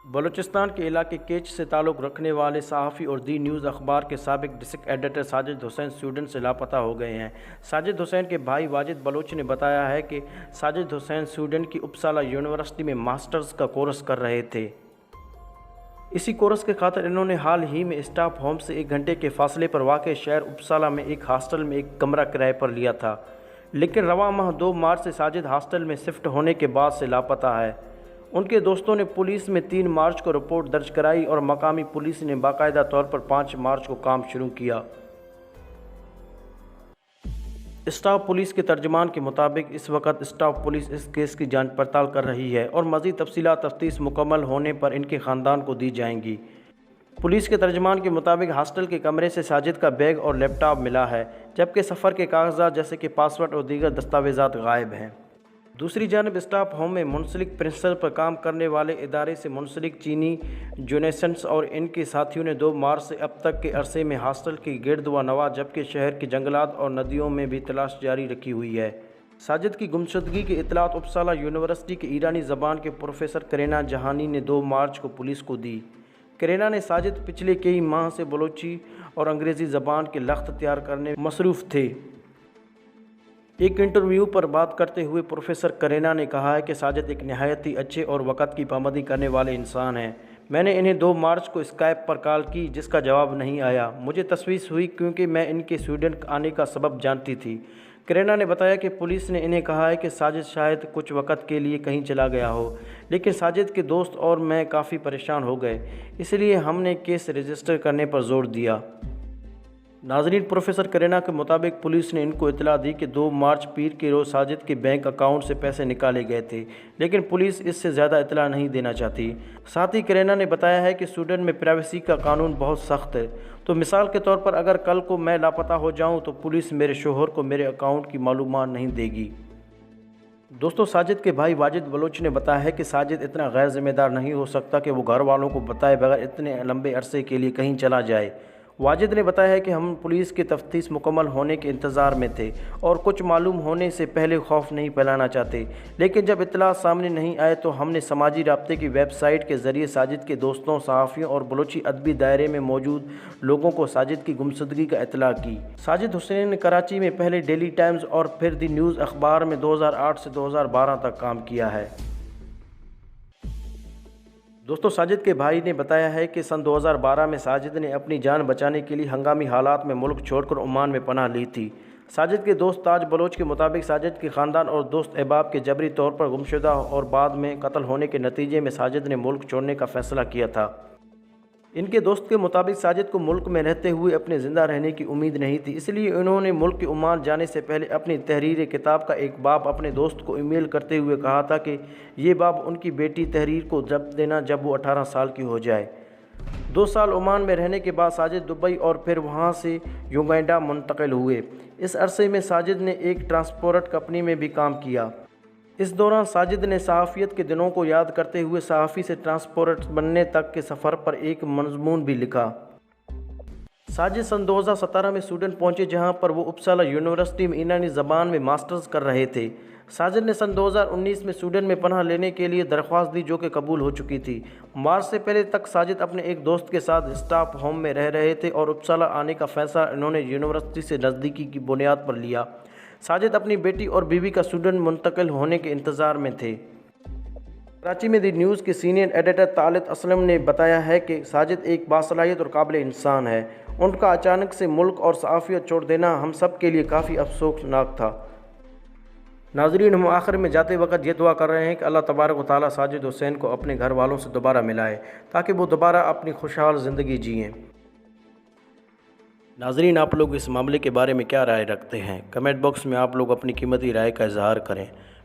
بلوچستان کے علاقے کیچ سے تعلق رکھنے والے صحافی اور دی نیوز اخبار کے سابق ڈسٹرکٹ ایڈیٹر ساجد حسین سویڈن سے لاپتہ ہو گئے ہیں۔ ساجد حسین کے بھائی واجد بلوچ نے بتایا ہے کہ ساجد حسین سویڈن کی اپسالہ یونیورسٹی میں ماسٹرز کا کورس کر رہے تھے۔ اسی کورس کے خاطر انہوں نے حال ہی میں اسٹاف ہوم سے 1 گھنٹے کے فاصلے پر واقع شہر اپسالہ میں ایک ہاسٹل میں ایک کمرہ کرائے پر لیا تھا، لیکن رواں ماہ 2 مارچ سے ساجد ہاسٹل میں شفٹ ہونے کے بعد سے لاپتہ ہے۔ ان کے دوستوں نے پولیس میں 3 مارچ کو رپورٹ درج کرائی اور مقامی پولیس نے باقاعدہ طور پر 5 مارچ کو کام شروع کیا۔ اسٹاف پولیس کے ترجمان کے مطابق اس وقت اسٹاف پولیس اس کیس کی جانچ پڑتال کر رہی ہے اور مزید تفصیلات تفتیش مکمل ہونے پر ان کے خاندان کو دی جائیں گی۔ پولیس کے ترجمان کے مطابق ہاسٹل کے کمرے سے ساجد کا بیگ اور لیپ ٹاپ ملا ہے، جبکہ سفر کے کاغذات جیسے کہ پاسپورٹ اور دیگر دستاویزات غائب ہیں۔ دوسری جانب اسٹاف ہوم میں منسلک پرنسپل پر کام کرنے والے ادارے سے منسلک چینی جونیسنس اور ان کے ساتھیوں نے 2 مارچ سے اب تک کے عرصے میں ہاسٹل کے گرد و نواح جبکہ شہر کے جنگلات اور ندیوں میں بھی تلاش جاری رکھی ہوئی ہے۔ ساجد کی گمشدگی کی اطلاعات اپسالہ یونیورسٹی کے ایرانی زبان کے پروفیسر کرینا جہانی نے 2 مارچ کو پولیس کو دی۔ کرینا نے ساجد پچھلے کئی ماہ سے بلوچی اور انگریزی زبان کے لغت تیار کرنے میں مصروف تھے۔ ایک انٹرویو پر بات کرتے ہوئے پروفیسر کرینا نے کہا ہے کہ ساجد ایک نہایت ہی اچھے اور وقت کی پابندی کرنے والے انسان ہیں۔ میں نے انہیں 2 مارچ کو اسکائپ پر کال کی جس کا جواب نہیں آیا۔ مجھے تشویش ہوئی کیونکہ میں ان کے سویڈن آنے کا سبب جانتی تھی۔ کرینا نے بتایا کہ پولیس نے انہیں کہا ہے کہ ساجد شاید کچھ وقت کے لیے کہیں چلا گیا ہو، لیکن ساجد کے دوست اور میں کافی پریشان ہو گئے، اس لیے ہم نے کیس رجسٹر کرنے پر زور دیا۔ ناظرین، پروفیسر کرینا کے مطابق پولیس نے ان کو اطلاع دی کہ 2 مارچ پیر کے روز ساجد کے بینک اکاؤنٹ سے پیسے نکالے گئے تھے، لیکن پولیس اس سے زیادہ اطلاع نہیں دینا چاہتی۔ ساتھ ہی کرینا نے بتایا ہے کہ سویڈن میں پرائیویسی کا قانون بہت سخت ہے، تو مثال کے طور پر اگر کل کو میں لاپتہ ہو جاؤں تو پولیس میرے شوہر کو میرے اکاؤنٹ کی معلومات نہیں دے گی۔ دوستو، ساجد کے بھائی واجد بلوچ نے بتایا ہے کہ ساجد اتنا غیر ذمہ دار نہیں ہو سکتا کہ وہ گھر والوں کو بتائے بغیر اتنے لمبے عرصے کے لیے کہیں چلا جائے۔ واجد نے بتایا ہے کہ ہم پولیس کی تفتیش مکمل ہونے کے انتظار میں تھے اور کچھ معلوم ہونے سے پہلے خوف نہیں پھیلانا چاہتے، لیکن جب اطلاع سامنے نہیں آئے تو ہم نے سماجی رابطے کی ویب سائٹ کے ذریعے ساجد کے دوستوں، صحافیوں اور بلوچی ادبی دائرے میں موجود لوگوں کو ساجد کی گمشدگی کا اطلاع کی۔ ساجد حسین نے کراچی میں پہلے ڈیلی ٹائمز اور پھر دی نیوز اخبار میں 2008 سے 2012 تک کام کیا ہے۔ دوستو، ساجد کے بھائی نے بتایا ہے کہ سن 2012 میں ساجد نے اپنی جان بچانے کے لیے ہنگامی حالات میں ملک چھوڑ کر عمان میں پناہ لی تھی۔ ساجد کے دوست تاج بلوچ کے مطابق ساجد کے خاندان اور دوست احباب کے جبری طور پر گمشدہ اور بعد میں قتل ہونے کے نتیجے میں ساجد نے ملک چھوڑنے کا فیصلہ کیا تھا۔ ان کے دوست کے مطابق ساجد کو ملک میں رہتے ہوئے اپنے زندہ رہنے کی امید نہیں تھی، اس لیے انہوں نے ملک کے عمان جانے سے پہلے اپنی تحریر کتاب کا ایک باب اپنے دوست کو ای میل کرتے ہوئے کہا تھا کہ یہ باب ان کی بیٹی تحریر کو جب دینا جب وہ 18 سال کی ہو جائے۔ 2 سال عمان میں رہنے کے بعد ساجد دبئی اور پھر وہاں سے یوگینڈا منتقل ہوئے۔ اس عرصے میں ساجد نے ایک ٹرانسپورٹ کمپنی میں بھی کام کیا۔ اس دوران ساجد نے صحافیت کے دنوں کو یاد کرتے ہوئے صحافی سے ٹرانسپورٹ بننے تک کے سفر پر ایک مضمون بھی لکھا۔ ساجد سن 2017 میں سویڈن پہنچے جہاں پر وہ اپسالہ یونیورسٹی میں ایرانی زبان میں ماسٹرز کر رہے تھے۔ ساجد نے سن 2019 میں سویڈن میں پناہ لینے کے لیے درخواست دی جو کہ قبول ہو چکی تھی۔ مارچ سے پہلے تک ساجد اپنے ایک دوست کے ساتھ اسٹاف ہوم میں رہ رہے تھے اور اپسالہ آنے کا فیصلہ انہوں نے یونیورسٹی سے نزدیکی کی بنیاد پر لیا۔ ساجد اپنی بیٹی اور بیوی کا سویڈن منتقل ہونے کے انتظار میں تھے۔ کراچی میں دی نیوز کے سینئر ایڈیٹر طالعت اسلم نے بتایا ہے کہ ساجد ایک باصلاحیت اور قابل انسان ہے۔ ان کا اچانک سے ملک اور صحافیت چھوڑ دینا ہم سب کے لیے کافی افسوسناک تھا۔ ناظرین، ہم آخر میں جاتے وقت یہ دعا کر رہے ہیں کہ اللہ تبارک و تعالیٰ ساجد حسین کو اپنے گھر والوں سے دوبارہ ملائے تاکہ وہ دوبارہ اپنی خوشحال زندگی جئیں۔ ناظرین، آپ لوگ اس معاملے کے بارے میں کیا رائے رکھتے ہیں؟ کمنٹ باکس میں آپ لوگ اپنی قیمتی رائے کا اظہار کریں،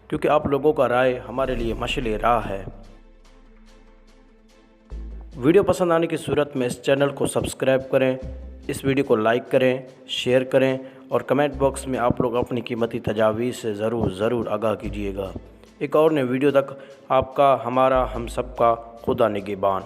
کیونکہ آپ لوگوں کا رائے ہمارے لیے مشعل راہ ہے۔ ویڈیو پسند آنے کی صورت میں اس چینل کو سبسکرائب کریں، اس ویڈیو کو لائک کریں، شیئر کریں اور کمنٹ باکس میں آپ لوگ اپنی قیمتی تجاویز سے ضرور آگاہ کیجیے گا۔ ایک اور نئے ویڈیو تک آپ کا، ہمارا، ہم سب کا خدا نگہبان۔